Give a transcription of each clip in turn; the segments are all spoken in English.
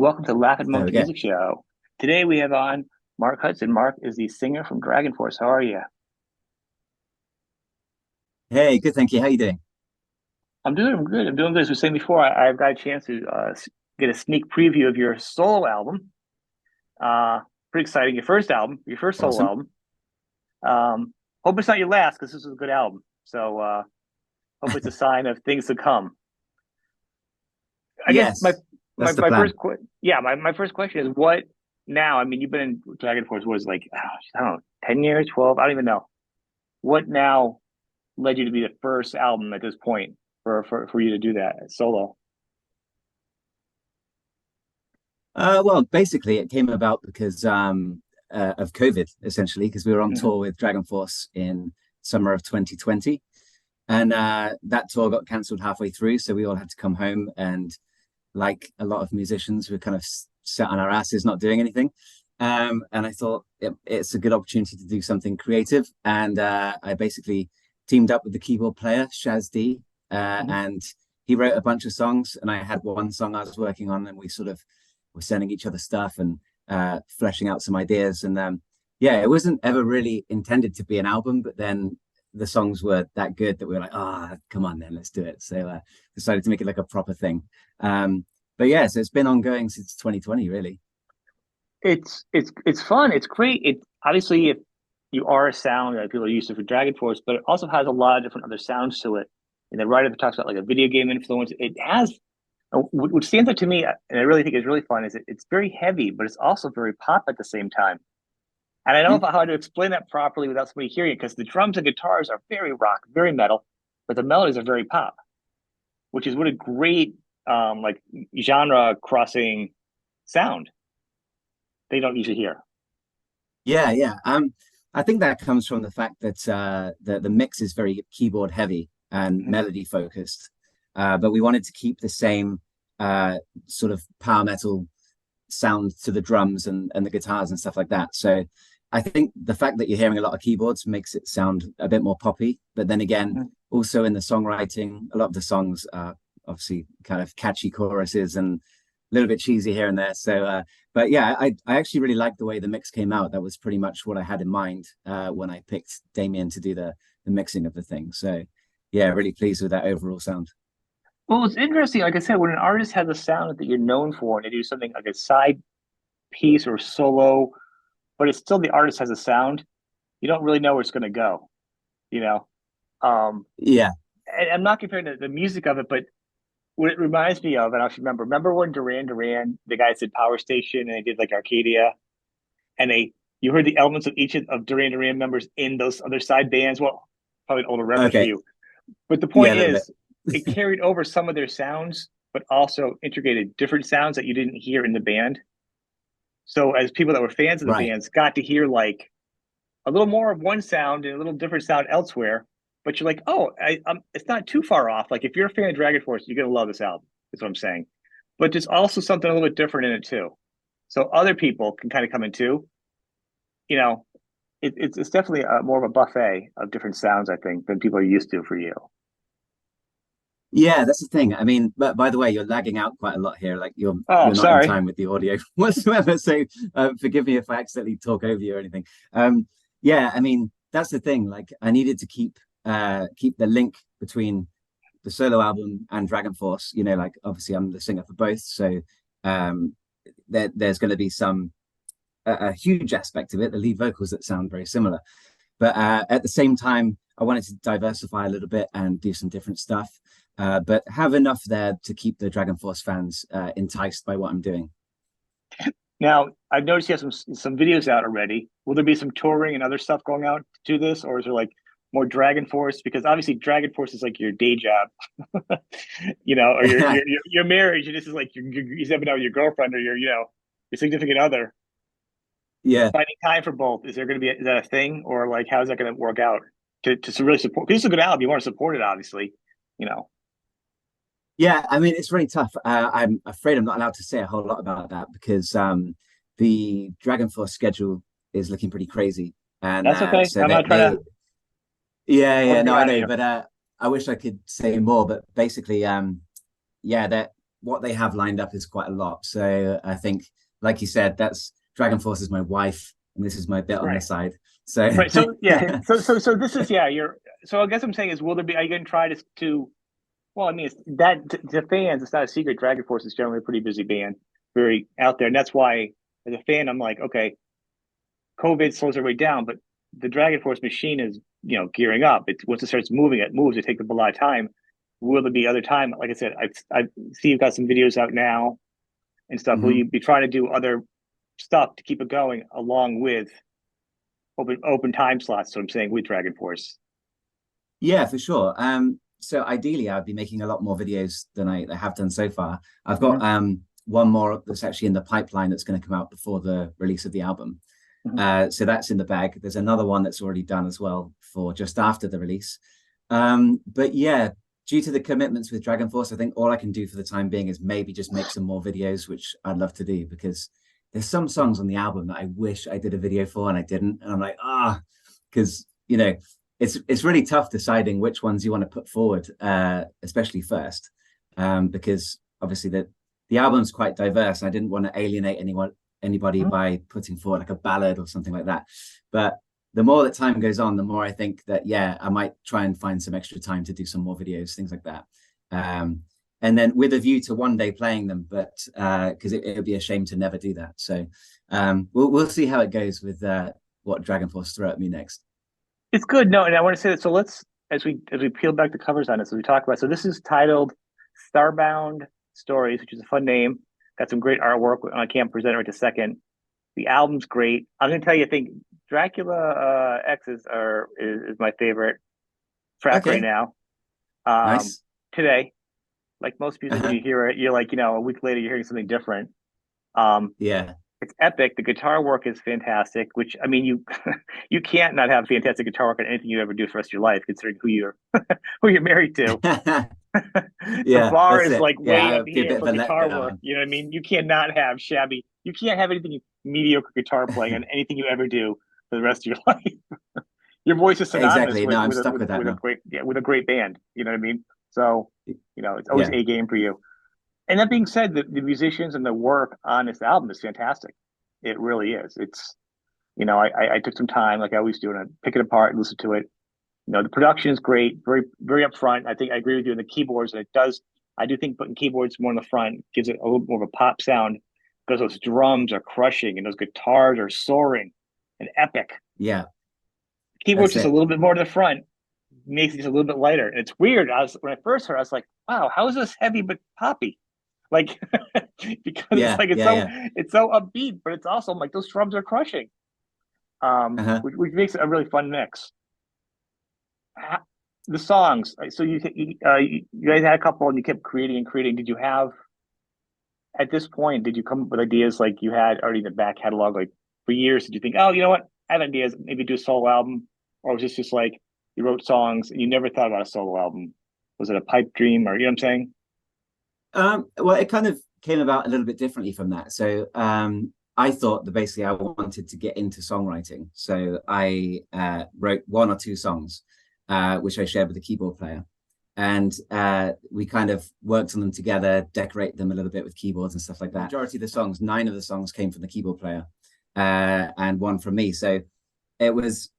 welcome to Laugh at There we Monkey go. Music Show. Today we have on Marc Hudson. Marc is the singer from DragonForce. How are you? Hey, good, thank you. How you doing? I'm doing good. I'm doing good. As we were saying before, I've got a chance to get a sneak preview of your solo album. Uh, Pretty exciting. Your first album, your first solo Awesome. album. Hope it's not your last because this is a good album. So hope it's a sign of things to come. I guess my Yes, my that's the my plan. first my first question is what now? I mean, you've been in DragonForce was like I don't know, 10 years, 12. I don't even know. What now led you to be the first album at this point for you to do that solo? Well, basically, it came about because of COVID, essentially, because we were on Hmm. tour with Dragon Force in summer of 2020, and that tour got cancelled halfway through, so we all had to come home. And like a lot of musicians, we're kind of sat on our asses, not doing anything. And I thought it's a good opportunity to do something creative, and I basically teamed up with the keyboard player Shaz D, Hmm. and he wrote a bunch of songs, and I had one song I was working on, and we sort of were sending each other stuff and fleshing out some ideas. And yeah, it wasn't ever really intended to be an album, but then the songs were that good that we were like, come on, then let's do it. So decided to make it like a proper thing. But yeah, so it's been ongoing since 2020, really. It's fun. It's great. It obviously if you are a sound that people are used to for Dragon Force, but it also has a lot of different other sounds to it. And the writer talks about like a video game influence. It has what stands out to me, and I really think is really fun, is it's very heavy, but it's also very pop at the same time. And I don't know how to explain that properly without somebody hearing it because the drums and guitars are very rock, very metal, but the melodies are very pop, which is what a great like genre crossing sound they don't usually hear. Yeah, yeah. I think that comes from the fact that the mix is very keyboard heavy and Mhm. melody focused, but we wanted to keep the same uh, sort of power metal sound to the drums and the guitars and stuff like that. So I think the fact that you're hearing a lot of keyboards makes it sound a bit more poppy. But then again, Mhm. also in the songwriting, a lot of the songs are obviously kind of catchy choruses and a little bit cheesy here and there. So, but yeah, I actually really liked the way the mix came out. That was pretty much what I had in mind when I picked Damien to do the mixing of the thing. So, yeah, really pleased with that overall sound. Well, it's interesting. Like I said, when an artist has a sound that you're known for, and they do something like a side piece or solo, but it's still the artist has a sound, you don't really know where it's going to go. You know, um, Yeah. and I'm not comparing the music of it, but what it reminds me of, and I should remember when Duran Duran, the guys did Power Station, and they did like Arcadia, and you heard the elements of each of Duran Duran members in those other side bands. Well, probably an older reference for Okay. you, but the Yeah, point a little bit. is, it carried over some of their sounds, but also integrated different sounds that you didn't hear in the band. So as people that were fans of the Right. bands got to hear like a little more of one sound and a little different sound elsewhere, but you're like, oh, it's not too far off. Like if you're a fan of Dragon Force, you're gonna love this album. Is what I'm saying. But there's also something a little bit different in it too. So other people can kind of come in too. You know, it's definitely more of a buffet of different sounds, I think, than people are used to for you. Yeah, that's the thing. I mean, but by the way, you're lagging out quite a lot here. Like Oh, you're not in sorry. time with the audio whatsoever. So forgive me if I accidentally talk over you or anything. Um, yeah, I mean, that's the thing. Like I needed to keep the link between the solo album and Dragon Force. You know, like obviously I'm the singer for both, so um, there's going to be a huge aspect of it, the lead vocals that sound very similar. But at the same time, I wanted to diversify a little bit and do some different stuff, but have enough there to keep the Dragon Force fans enticed by what I'm doing. Now, I've noticed you have some videos out already. Will there be some touring and other stuff going out to this, or is there like more Dragon Force? Because obviously, Dragon Force is like your day job, or your marriage, and this is like you're stepping out with your girlfriend or your significant other. Yeah, Finding time for both. Is there going to be is that a thing, or like how's that going to work out to really support? Because it's a good album, you want to support it, obviously. You know. yeah. I mean, it's really tough. I'm afraid I'm not allowed to say a whole lot about that because the Dragon Force schedule is looking pretty crazy, and That's okay. so I'm not trying to yeah, pull yeah. anything No, I out of know, you. but I wish I could say more. But basically, yeah, what they have lined up is quite a lot. So I think, like you said, that's DragonForce is my wife, and this is my bit on the Right. side. So Right. So yeah. So this is yeah. You're. So I guess I'm saying is, will there be? Are you going to try to? Well, I mean, it's that to fans, it's not a secret. Dragon Force is generally a pretty busy band, very out there, and that's why, as a fan, I'm like, okay, COVID slows everybody down, but the Dragon Force machine is, gearing up. It once it starts moving, it moves. It takes a lot of time. Will there be other time? Like I said, I see you've got some videos out now and stuff. Will Mhm. you be trying to do other stuff to keep it going along with open time slots? So I'm saying with Dragon Force. Yeah, for sure. So ideally, I'd be making a lot more videos than I have done so far. I've got Mm-hmm. one more that's actually in the pipeline that's going to come out before the release of the album. Mm-hmm. So that's in the bag. There's another one that's already done as well for just after the release. But yeah, due to the commitments with Dragon Force, I think all I can do for the time being is maybe just make some more videos, which I'd love to do because there's some songs on the album that I wish I did a video for and I didn't. And I'm like, because it's really tough deciding which ones you want to put forward, especially first, because obviously the album's quite diverse. And I didn't want to alienate anybody by putting forward like a ballad or something like that. But the more that time goes on, the more I think that yeah, I might try and find some extra time to do some more videos, things like that. And then with a view to one day playing them, but because it would be a shame to never do that. So we'll see how it goes with what Dragon Force throw at me next. It's good. No, and I want to say that. So let's as we peel back the covers on this, as we talk about. So this is titled Starbound Stories, which is a fun name. Got some great artwork. I can't present it right a second. The album's great. I'm going to tell you, I think Dracula is my favorite track right Okay, now. Um, nice. today, like most music, when Uh-huh. you hear it, you're like, a week later, you're hearing something different. Um, Yeah. it's epic. The guitar work is fantastic, which I mean, you you can't not have fantastic guitar work on anything you ever do for the rest of your life, considering who you're married to. The Yeah, bar that's is it. like Yeah, way up I'd be a here bit of for a guitar work. letdown. You know what I mean? You cannot have shabby. You can't have anything mediocre guitar playing on anything you ever do for the rest of your life. Your voice is synonymous Exactly. No, with I'm stuck with that with a now. great with a great band. You know what I mean? So it's always Yeah. a game for you. And that being said, the musicians and the work on this album is fantastic. It really is. It's I took some time, like I always do, and I pick it apart and listen to it. The production is great, very very upfront. I think I agree with you on the keyboards, and it does. I do think putting keyboards more in the front gives it a little more of a pop sound because those drums are crushing and those guitars are soaring and epic. Yeah, Keyboards that's just a it. little bit more to the front makes it just a little bit lighter. And it's weird. When I first heard, I was like, "Wow, how is this heavy but poppy?" Like because it's Yeah, like yeah, yeah. it's so upbeat, but it's also like those drums are crushing. Uh-huh. Which makes it a really fun mix. The songs. So you guys had a couple, and you kept creating and creating. Did you have at this point? Did you come up with ideas like you had already in the back catalog, like for years? Did you think, oh, you know what? I have ideas. Maybe do a solo album, or was this just like you wrote songs and you never thought about a solo album? Was it a pipe dream, or you know what I'm saying? Well, it kind of came about a little bit differently from that. So I thought that basically I wanted to get into songwriting. So I wrote one or two songs, which I shared with the keyboard player. And we kind of worked on them together, decorate them a little bit with keyboards and stuff like that. The majority of the songs, nine of the songs came from the keyboard player, and one from me. So it was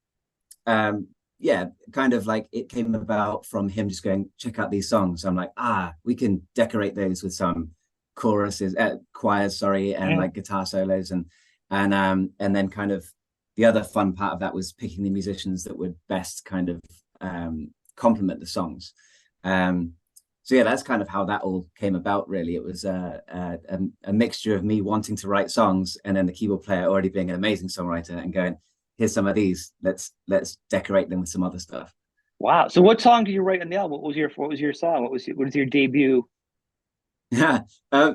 yeah, kind of like it came about from him just going, check out these songs. I'm like, we can decorate those with some choruses, choirs, sorry, and Mm. like guitar solos, and then kind of the other fun part of that was picking the musicians that would best kind of complement the songs. Um, so yeah, that's kind of how that all came about. Really, it was a mixture of me wanting to write songs and then the keyboard player already being an amazing songwriter and going, here's some of these. Let's decorate them with some other stuff. Wow. So what song did you write on the album? What was your song? What is your debut? Yeah.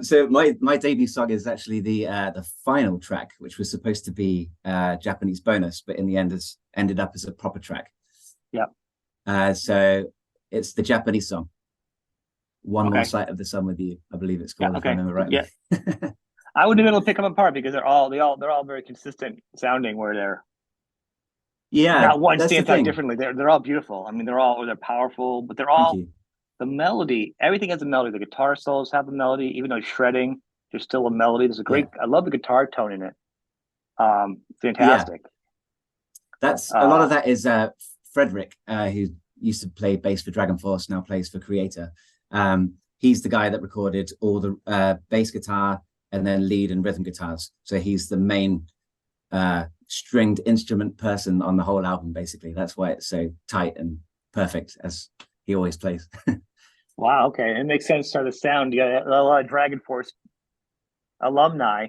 So my debut song is actually the final track, which was supposed to be Japanese bonus, but in the end has ended up as a proper track. Yeah. So it's the Japanese song, "One More Okay. Sight of the Sun with You," I believe it's Yeah. called, if I Okay. remember Yeah. rightly. I wouldn't be able to pick them apart because they're all very consistent sounding. Where they're Yeah, not one that's the stands out thing. differently. They're all beautiful. I mean, they're powerful, but they're Thank all you. the melody, everything has a melody. The guitar solos have a melody, even though shredding, there's still a melody. There's a Yeah, great, I love the guitar tone in it. yeah. Fantastic. That's a lot Uh, of that is Frederick, who used to play bass for DragonForce, now plays for Creator. He's the guy that recorded all the bass guitar and then lead and rhythm guitars. So he's the main stringed instrument person on the whole album, basically. That's why it's so tight and perfect, as he always plays. wow, okay. It makes sense to the sound. You got a lot of Dragon Force alumni,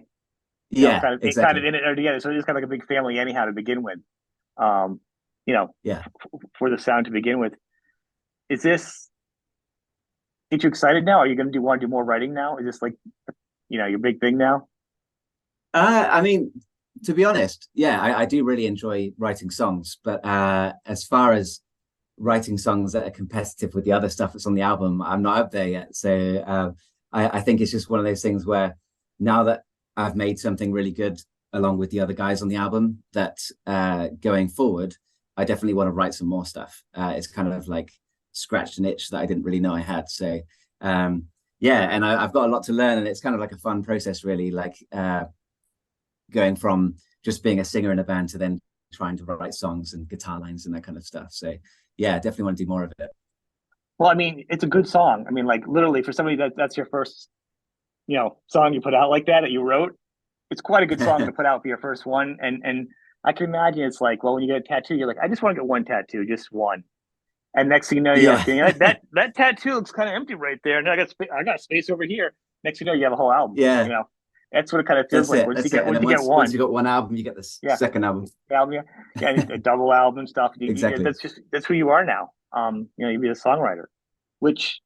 Yeah, kind of exactly. in it or together. So it's kind of like a big family anyhow to begin with. Um, you know, Yeah. for the sound to begin with. Is this get you excited now? Are you going to want to do more writing now? Is this like your big thing now? I mean, to be honest, yeah, I do really enjoy writing songs, but as far as writing songs that are competitive with the other stuff that's on the album, I'm not up there yet. So I think it's just one of those things where now that I've made something really good along with the other guys on the album, that going forward, I definitely want to write some more stuff. It's kind of like scratched an itch that I didn't really know I had. So yeah, and I've got a lot to learn, and it's kind of like a fun process, really. Like going from just being a singer in a band to then trying to write songs and guitar lines and that kind of stuff. So yeah, definitely want to do more of it. Well, I mean, it's a good song. I mean, like literally for somebody that's your first, song you put out like that you wrote. It's quite a good song to put out for your first one. And I can imagine it's like, well, when you get a tattoo, you're like, I just want to get one tattoo, just one. And next thing you know, you're like, Yeah, that tattoo looks kind of empty right there, and I got space over here. Next thing you know, you have a whole album. yeah, That's what it kind of feels that's like it, that's it. And once then you get once one. you got one album, you get the Yeah, second album. album, yeah, yeah, a double album stuff. Exactly. That's who you are now. You be a songwriter, which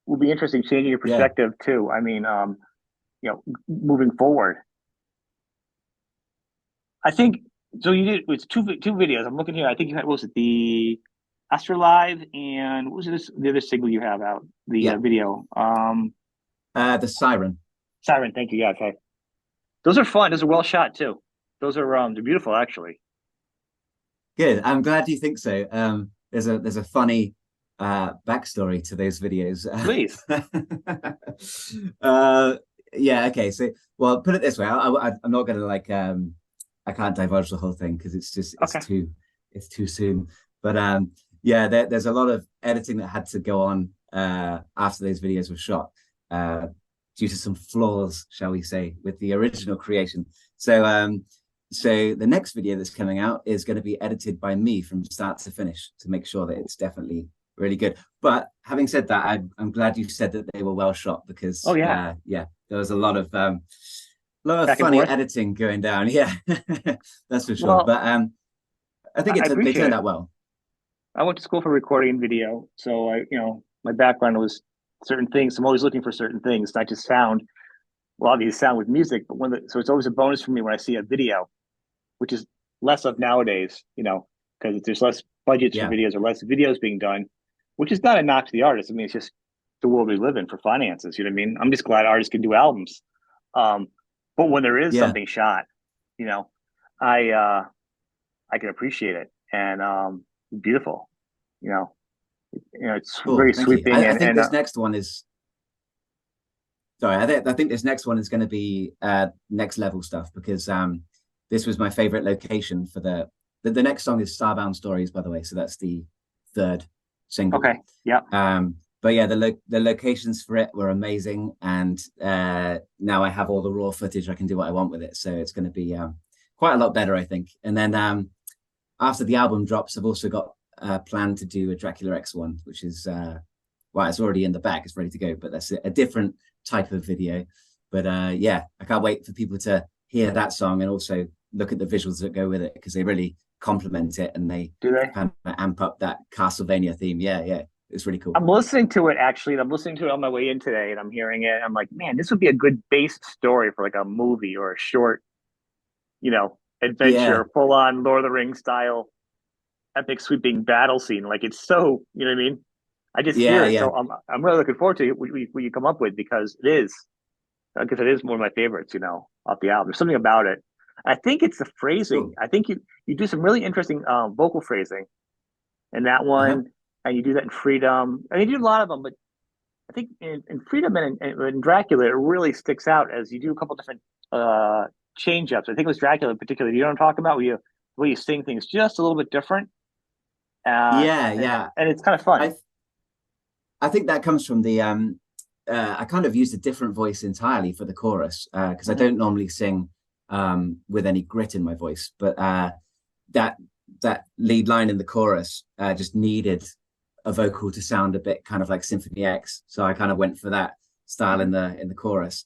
will be interesting, changing your Yeah. perspective too. I mean, moving forward. I think so. You did it's two videos. I'm looking here. I think you had what was it the Astrolive and what was the other single you have out the Yeah. video The Siren. Siren. Thank you. Yeah, okay. Those are fun. Those are well shot too. Those are they're beautiful actually. Good. I'm glad you think so. There's a funny backstory to those videos. Please. uh, yeah. Okay. So, well, put it this way. I'm not gonna like. I can't divulge the whole thing because it's just Okay. it's too soon. But yeah, there's a lot of editing that had to go on after those videos were shot due to some flaws, shall we say, with the original creation. So the next video that's coming out is going to be edited by me from start to finish to make sure that it's definitely really good. But having said that, I'm glad you said that they were well shot Oh because yeah. yeah, there was a lot of Back and funny forth. editing going down. Yeah, that's for sure. Well, But I think I they appreciate turned it. out well. I went to school for recording video, so my background was certain things. I'm always looking for certain things, not just sound. Well, obviously sound with music, but so it's always a bonus for me when I see a video, which is less of nowadays, because there's less budgets for Yeah, videos or less videos being done, which is not a knock to the artist. I mean, it's just the world we live in for finances. You know what I mean? I'm just glad artists can do albums. Um, but when there is yeah, something shot, you know, I I can appreciate it and beautiful. You know, it's cool. very Thank you. sweeping I think and this next one is sorry. I think this next one is going to be next level stuff because this was my favorite location for the next song is Starbound Stories, by the way. So that's the third single. okay, yeah. But yeah, the locations for it were amazing, and now I have all the raw footage. I can do what I want with it, so it's going to be quite a lot better, I think. And then after the album drops, I've also got a plan to do a Dracula X one, which is well, it's already in the bag, it's ready to go, but that's a different type of video. But yeah, I can't wait for people to hear that song and also look at the visuals that go with it because they really complement it and they Do they? kind of amp up that Castlevania theme. Yeah, yeah, it's really cool. I'm listening to it actually, and I'm listening to it on my way in today, and I'm hearing it. And I'm like, man, this would be a good base story for like a movie or a short, Yeah, adventure, full on Lord of the Rings style, epic sweeping battle scene. Like it's so, you know what I mean? I just hear yeah, it, yeah, so I'm really looking forward to what you come up with because it is, because it is one of my favorites, off the album. There's something about it. I think it's the phrasing. cool. I think you do some really interesting vocal phrasing in that Uh-huh. one. and you do that in Freedom. I mean, you do a lot of them, but I think in Freedom and in Dracula, it really sticks out as you do a couple different uh change ups. I think it was Dracula in particular. You know what I'm talking about? Where you sing things just a little bit different, Yeah, yeah. and it's kind of fun. I I think that comes from the I kind of used a different voice entirely for the chorus because I Hmm. don't normally sing with any grit in my voice, but that that lead line in the chorus just needed a vocal to sound a bit kind of like Symphony X, so I kind of went for that style Hmm. in the chorus.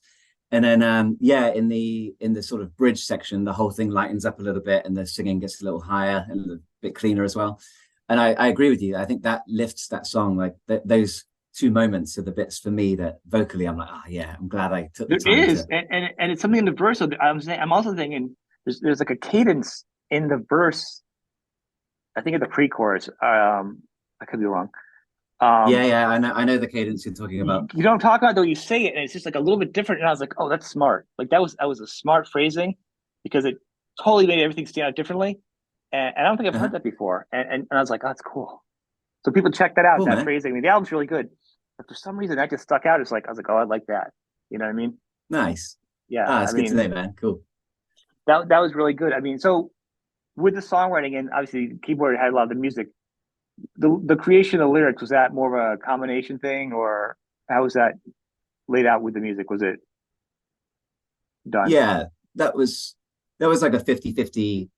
And then yeah, in the sort of bridge section, the whole thing lightens up a little bit, and the singing gets a little higher and a little bit cleaner as well. And I agree with you. I think that lifts that song. Like those two moments are the bits for me that vocally I'm like, oh yeah, I'm glad I took the There time is, to. and it's something in the verse. So I'm also thinking there's like a cadence in the verse. I think in the pre-chorus. I could be wrong. Yeah, Um, yeah, I know the cadence you're talking about. you don't talk about it, though. You say it, and it's just like a little bit different. And I was like, oh, that's smart. Like that was a smart phrasing because it totally made everything stand out differently. And I don't think I've heard Uh-huh. that before. And I was like, oh, that's cool. So people check that out. Cool, That man. phrasing. I mean, the album's really good, but for some reason that just stuck out. It's like I was like, oh, I like that. You know what I mean? Nice. Yeah. Ah, I it's good to mean, know, man. Cool. that was really good. I mean, so with the songwriting and obviously the keyboard had a lot of the music. The creation of the lyrics, was that more of a combination thing, or how was that laid out with the music? Was it done? Yeah, that was that was like a 50-50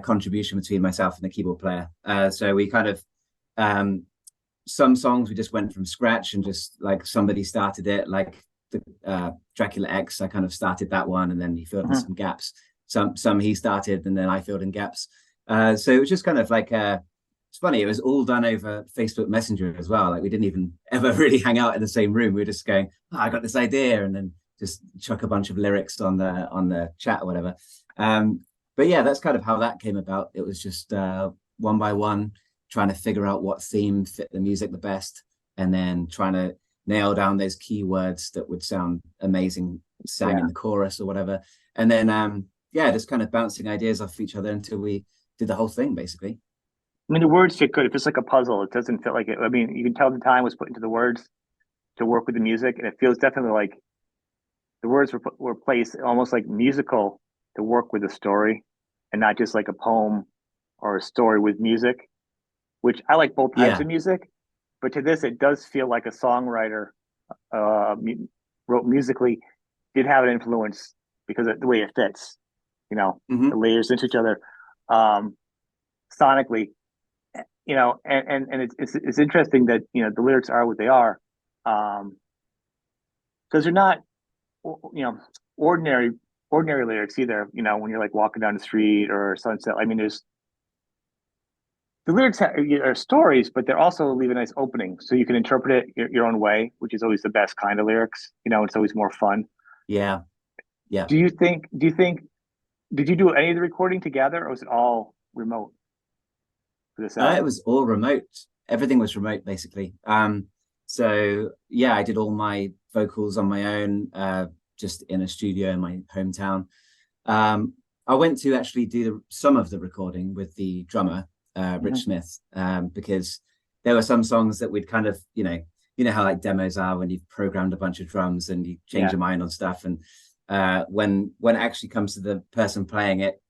contribution between myself and the keyboard player. So we kind of um some songs we just went from scratch and just like somebody started it, like the Dracula X. I kind of started that one, and then he filled in Mm-hmm. some gaps. Some he started, and then I filled in gaps. So it was just kind of like it's funny. It was all done over Facebook Messenger as well. Like we didn't even ever really hang out in the same room. We were just going, oh, I got this idea, and then just chuck a bunch of lyrics on the chat or whatever. Um, but yeah, that's kind of how that came about. It was just one by one trying to figure out what theme fit the music the best, and then trying to nail down those keywords that would sound amazing sang Yeah. in the chorus or whatever. And then yeah, just kind of bouncing ideas off each other until we did the whole thing basically. I mean, the words fit good. If it's like a puzzle, it doesn't feel like it. I mean, you can tell the time was put into the words to work with the music, and it feels definitely like the words were placed almost like musical to work with the story, and not just like a poem or a story with music. Which I like both types Yeah, of music, but to this, it does feel like a songwriter uh, wrote musically, did have an influence because of the way it fits. You know, the mm-hmm. layers into each other, um, sonically. And it's interesting that the lyrics are what they are, because they're not ordinary ordinary lyrics either. When you're like walking down the street or sunset. I mean, there's the lyrics are stories, but they're also leave a nice opening, so you can interpret it your own way, which is always the best kind of lyrics. It's always more fun. Yeah, yeah. Do you think did you do any of the recording together, or was it all remote for this It album? was all remote. Everything was remote basically. So yeah, I did all my vocals on my own, just in a studio in my hometown. Um, I went to actually do some of the recording with the drummer, Rich Hmm. Smith, because there were some songs that we'd kind of, you know how like demos are when you've programmed a bunch of drums and you change Yeah. your mind on stuff. And when it actually comes to the person playing it,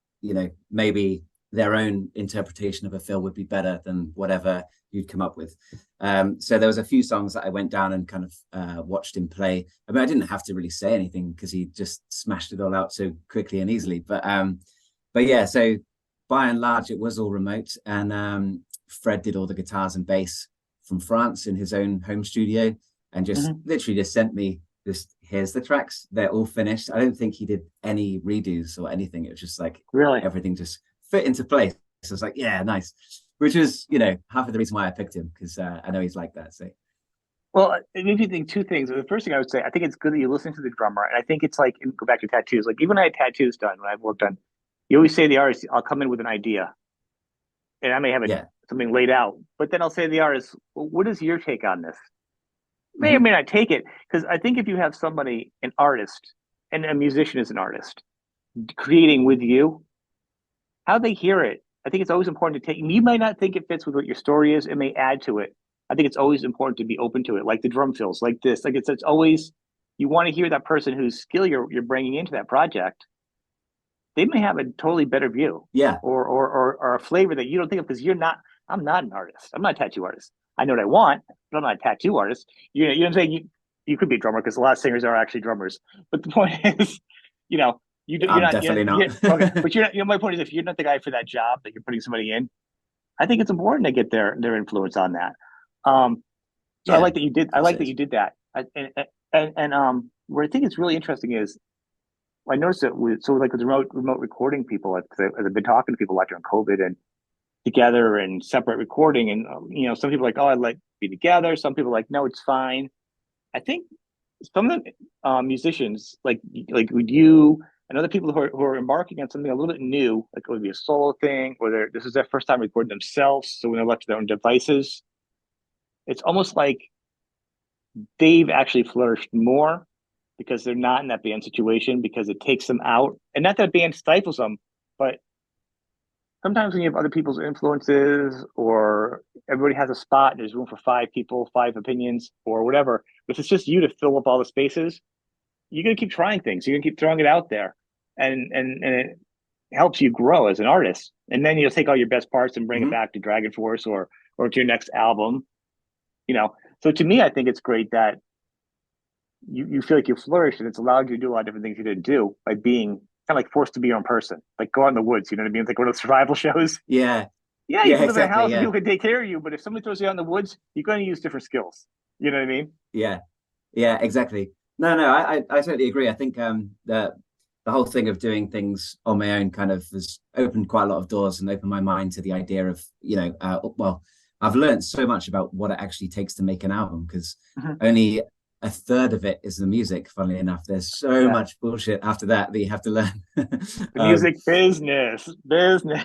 maybe their own interpretation of a fill would be better than whatever you'd come up with. So there was a few songs that I went down and kind of watched him play. I mean, I didn't have to really say anything because he just smashed it all out so quickly and easily. But yeah, so by and large, it was all remote, and Fred did all the guitars and bass from France in his own home studio, and just Hmm. literally just sent me just here's the tracks. They're all finished. I don't think he did any redos or anything. It was just like Really? everything just fit into place. So I was like, yeah, nice. Which was, half of the reason why I picked him because I know he's like that. So Well, it made me think two things. The first thing I would say, I think it's good that you listen to the drummer, and I think it's like go back to tattoos. Like even when I had tattoos done, when I've worked on, you always say to the artist, "I'll come in with an idea," and I may have yeah. something laid out, but then I'll say to the artist, well, "What is your take on this?" May or Mm-hmm. may not take it, because I think if you have somebody, an artist, and a musician is an artist, creating with you, how they hear it, I think it's always important to take. You might not think it fits with what your story is. It may add to it, I think it's always important to be open to it, like the drum fills, like this, like it's always you want to hear that person whose skill you're bringing into that project. They may have a totally better view, Yeah. or a flavor that you don't think of because you're not. I'm not an artist. I'm not a tattoo artist. I know what I want, but I'm not a tattoo artist. You know what I'm saying? You could be a drummer because a lot of singers are actually drummers. But the point is, you know, you're I'm not. definitely not. Okay, but you're not. You know, my point is, if you're not the guy for that job that you're putting somebody in, I think it's important to get their influence on that. So I Yeah, like that you did. of I course like it that is. you did that. Where I think it's really interesting is I noticed that like with remote recording people, like I've been talking to people a lot during COVID and together and separate recording, and some people are like, oh, I'd like to be together. Some people are like, no, it's fine. I think some of the musicians like with you and other people who are embarking on something a little bit new, like it would be a solo thing, or this is their first time recording themselves, so when they're left to their own devices, it's almost like they've actually flourished more because they're not in that band situation because it takes them out. And not that band stifles them, but sometimes when you have other people's influences or everybody has a spot and there's room for five people, five opinions, or whatever, if it's just you to fill up all the spaces, you're gonna keep trying things. You're gonna keep throwing it out there. And it helps you grow as an artist. And then you'll take all your best parts and bring it Hmm. back to DragonForce or to your next album. You know. So to me, I think it's great that you feel like you flourish and it's allowed you to do a lot of different things you didn't do by being kind of like forced to be your own person. Like go out in the woods, you know what I mean? It's like one of those survival shows. Yeah, Yeah, you yeah, can live in a exactly. house and Yeah, people can take care of you, but if somebody throws you out in the woods, you're going to use different skills. You know what I mean? yeah, yeah, exactly. No, no, I totally agree. I think the whole thing of doing things on my own kind of has opened quite a lot of doors and opened my mind to the idea of, well, I've learned so much about what it actually takes to make an album because Mhm. only a third of it is the music, funnily enough. There's so Yeah. much bullshit after that that you have to learn. The um, music business.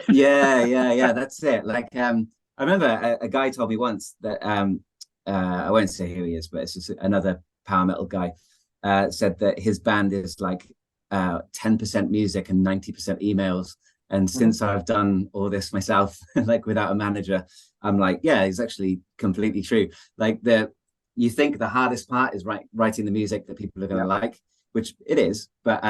yeah, yeah, yeah, that's it. Like, I remember a guy told me once that I won't say who he is, but it's just another power metal guy, said that his band is like 10% music and 90% emails. And Mhm. since I've done all this myself, like without a manager, I'm like, yeah, it's actually completely true. Like you think the hardest part is writing the music that people are going Yeah. to like, which it is, but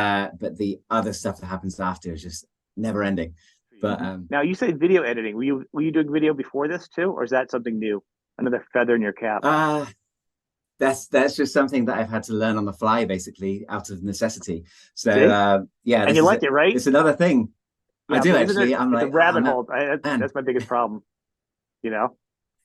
the other stuff that happens after is just never ending. But Now you say video editing. Were you doing video before this too, or is that something new? Another feather in your cap. uh that's just something that I've had to learn on the fly, basically out of necessity. So See, yeah, and you like it, right? it's another thing. I Yeah, do but isn't actually. it? I'm It's a like, oh rabbit hole. man, That's my biggest problem. You know.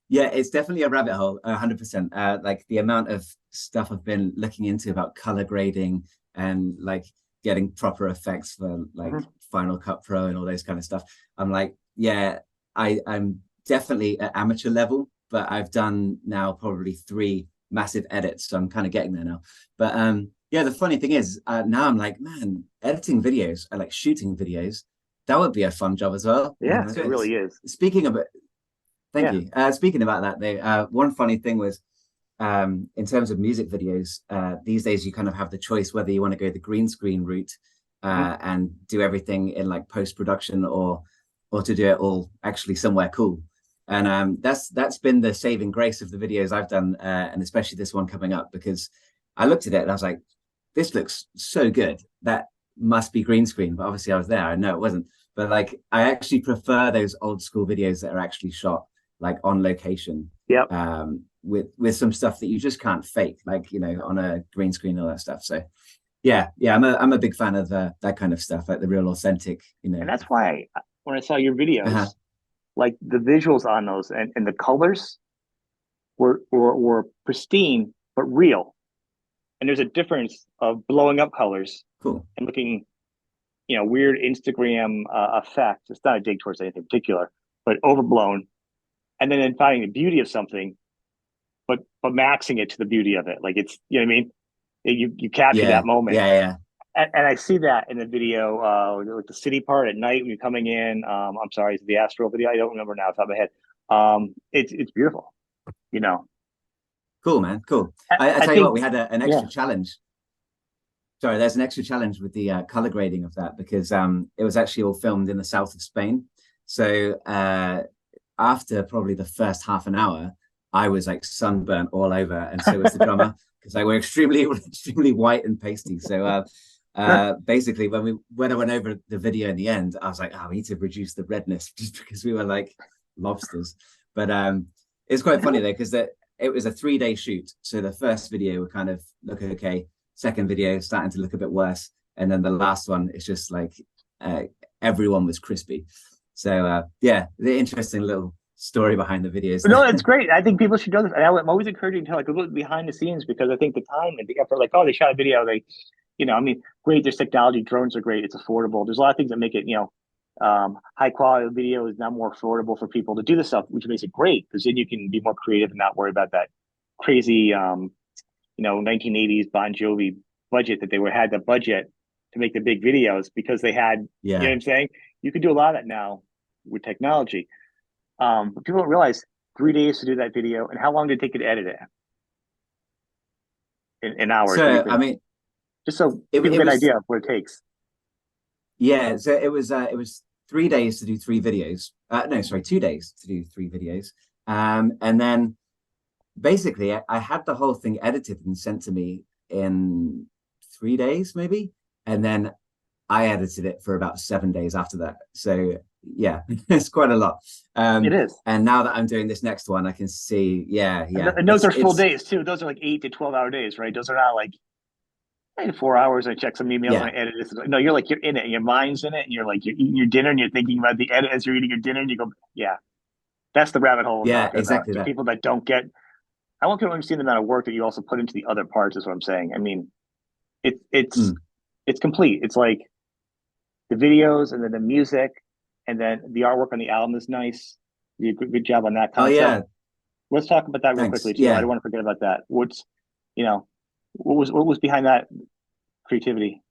yeah, it's definitely a rabbit hole, 100%. Like the amount of stuff I've been looking into about color grading and like getting proper effects for like Mhm. Final Cut Pro and all those kind of stuff. I'm like, yeah, I'm definitely at amateur level, but I've done now probably three massive edits, so I'm kind of getting there now. But yeah, the funny thing is, now I'm like, man, editing videos, I like shooting videos. That would be a fun job as well. Yeah, it really is. Speaking of it, thank Yeah. you. Speaking about that, though, one funny thing was in terms of music videos, these days you kind of have the choice whether you want to go the green screen route Mhm. and do everything in like post production or to do it all actually somewhere cool. And that's been the saving grace of the videos I've done, and especially this one coming up because I looked at it and I was like, this looks so good. That must be green screen, but obviously I was there. I know it wasn't, but like I actually prefer those old school videos that are actually shot like on location Yep. with some stuff that you just can't fake, like on a green screen and all that stuff. So yeah, yeah, I'm a big fan of that kind of stuff, like the real authentic, And that's why when I saw your videos, uh-huh. like the visuals on those and the colors were pristine but real. And there's a difference of blowing up colors Cool. and looking, weird Instagram effect. It's not a dig towards anything particular, but overblown. And then finding the beauty of something, but maxing it to the beauty of it. Like it's, you know what I mean? You capture Yeah, that moment. yeah, yeah. And I see that in the video, with the city part at night when you're coming in. I'm sorry, it's the Astral video. I don't remember now off the top of my head. It's beautiful, you know. Cool, man, cool. I, I I tell you what, think, we had an yeah. extra challenge. Sorry, there's an extra challenge with the color grading of that because it was actually all filmed in the south of Spain. So after probably the first half an hour, I was like sunburnt all over, and so was the drummer because I were extremely extremely white and pasty. So basically, when I went over the video in the end, I was like, oh, we need to reduce the redness just because we were like lobsters. But it's quite funny though because it was a 3 day shoot. So the first video would kind of look okay, second video starting to look a bit worse, and then the last one is just like uh, everyone was crispy. So yeah, the interesting little story behind the videos No, there. it's great. I think people should know this. And I'm always encouraging to like look behind the scenes because I think the time and the effort, like, oh, they shot a video, they, I mean, great. There's technology. Drones are great. It's affordable. There's a lot of things that make it, high quality video is now more affordable for people to do this stuff, which makes it great because then you can be more creative and not worry about that crazy, 1980s Bon Jovi budget that they were had the budget to make the big videos because they had, you know Yeah. what I'm saying? You can do a lot of that now with technology. But people don't realize 3 days to do that video, and how long did it take you to edit it? In hours? What do you So I think? mean, Just so people it get an was idea of what it takes. yeah. So it was 3 days to do 3 videos. No, sorry, 2 days to do 3 videos. And then basically I had the whole thing edited and sent to me in 3 days, maybe, and then I edited it for about 7 days after that. So yeah, it's quite a lot. It is, And now that I'm doing this next one, I can see, yeah, and, yeah, and those are full days too. Those are like 8 to 12 hour days, right? Those are not like 4 hours. I check some emails and yeah, I edit this. No, you're in it, and your mind's in it, and you're like you're eating your dinner, and you're thinking about the edit as you're eating your dinner, and you go, yeah, that's the rabbit hole I'm yeah, talking about. exactly To that. people that don't get, I want people to understand the amount of work that you also put into the other parts. Is what I'm saying. I mean, it, it's Mm. it's complete. It's like the videos and then the music and then the artwork on the album is nice. You did a good job on that Oh concept. yeah, Let's talk about that real thanks. quickly too. I Yeah. don't want to forget about that. You know, what was behind that creativity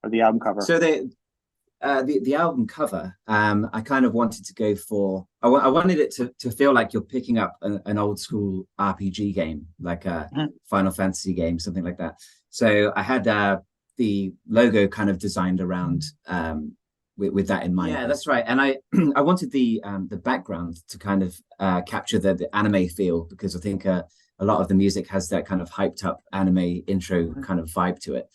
of the album cover? So the album cover, I kind of wanted to go for. I wanted it to feel like you're picking up an old school RPG game, like a Mhm. Final Fantasy game, something like that. So I had the logo kind of designed around with that in mind. Yeah, that's right. And I I wanted the background to kind of capture the anime feel because I think a lot of the music has that kind of hyped up anime intro kind of vibe to it.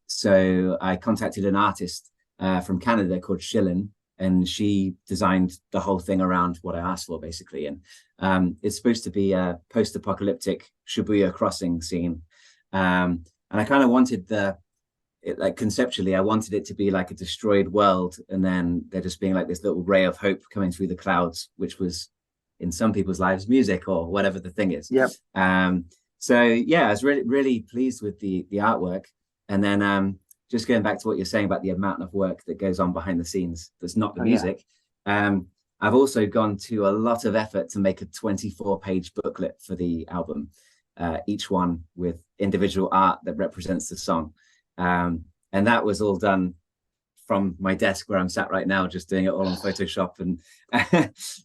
So I contacted an artist from Canada called Shillin, and she designed the whole thing around what I asked for, basically. And it's supposed to be a post-apocalyptic Shibuya crossing scene. And I kind of wanted like conceptually, I wanted it to be like a destroyed world, and then there just being like this little ray of hope coming through the clouds, which was in some people's lives music or whatever the thing is. Yep. So yeah, I was really really pleased with the artwork, and then just going back to what you're saying about the amount of work that goes on behind the scenes that's not the Oh yeah. music. I've also gone to a lot of effort to make a 24-page booklet for the album, each one with individual art that represents the song. And that was all done from my desk where I'm sat right now, just doing it all on Photoshop and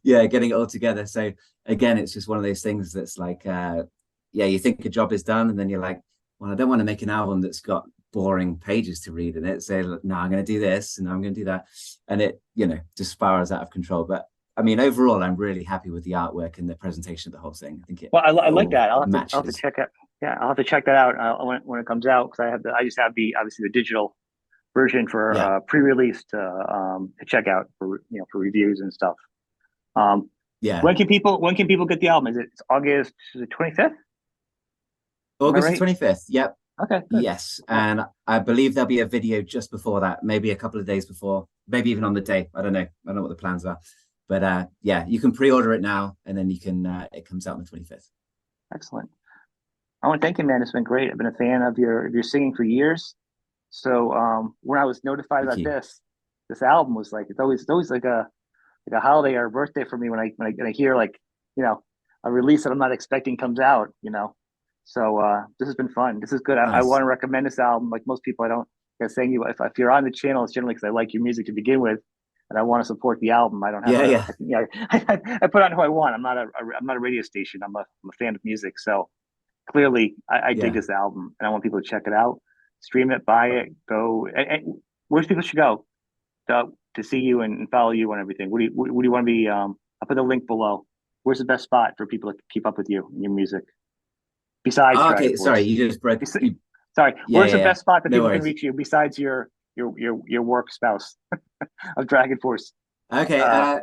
yeah, getting it all together. So again, it's just one of those things that's like, yeah, you think a job is done, and then you're like, well, I don't want to make an album that's got boring pages to read in it. So no, I'm going to do this and I'm going to do that, and it, just spirals out of control. But I mean, overall, I'm really happy with the artwork and the presentation of the whole thing. I think it, Well, I it like all that. I'll have to matches. check it. Yeah, I'll have to check that out when it comes out because I just have the obviously the digital version for Yeah, pre-release to check out for for reviews and stuff. Um, yeah. when can people get the album? It's August 25th? Am I August the right? 25th. Yep. Okay, good. Yes. Well, And I believe there'll be a video just before that, maybe a couple of days before, maybe even on the day. I don't know. I don't know what the plans are. But yeah, you can pre-order it now, and then you can it comes out on the 25th. excellent. I want to thank you, man. It's been great. I've been a fan of your singing for years. So when I was notified Thank about you. this album was like it's always like a holiday or a birthday for me when I hear like you know a release that I'm not expecting comes out. So this has been fun. This is good. I want Nice. to recommend this album. Like most people, I don't saying you if you're on the channel, it's generally because I like your music to begin with, and I want to support the album. I don't have Yeah, a yeah, I put on who I want. I'm not a radio station. I'm a fan of music. So clearly, I dig yeah. this album, and I want people to check it out, stream it, buy it, go. And where's people should go to see you and follow you and everything? What do you want to be? I'll put the link below. Where's the best spot for people to keep up with you and your music besides Oh, Dragon okay, sorry, Force? you just broke. You, Sorry, yeah, where's yeah, the yeah. best spot that No people can worries. reach you besides your work spouse of Dragon Force? Okay, Uh,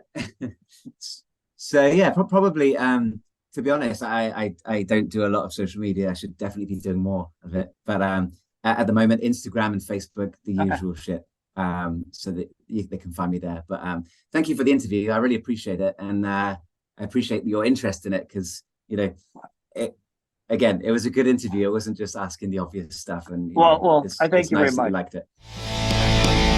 so yeah, probably. To be honest, I don't do a lot of social media. I should definitely be doing more of it. But at the moment, Instagram and Facebook, the okay. usual shit. So that they can find me there. But thank you for the interview. I really appreciate it, and I appreciate your interest in it because it again, it was a good interview. It wasn't just asking the obvious stuff, and Well, I it's thank you very nice that you much. liked it.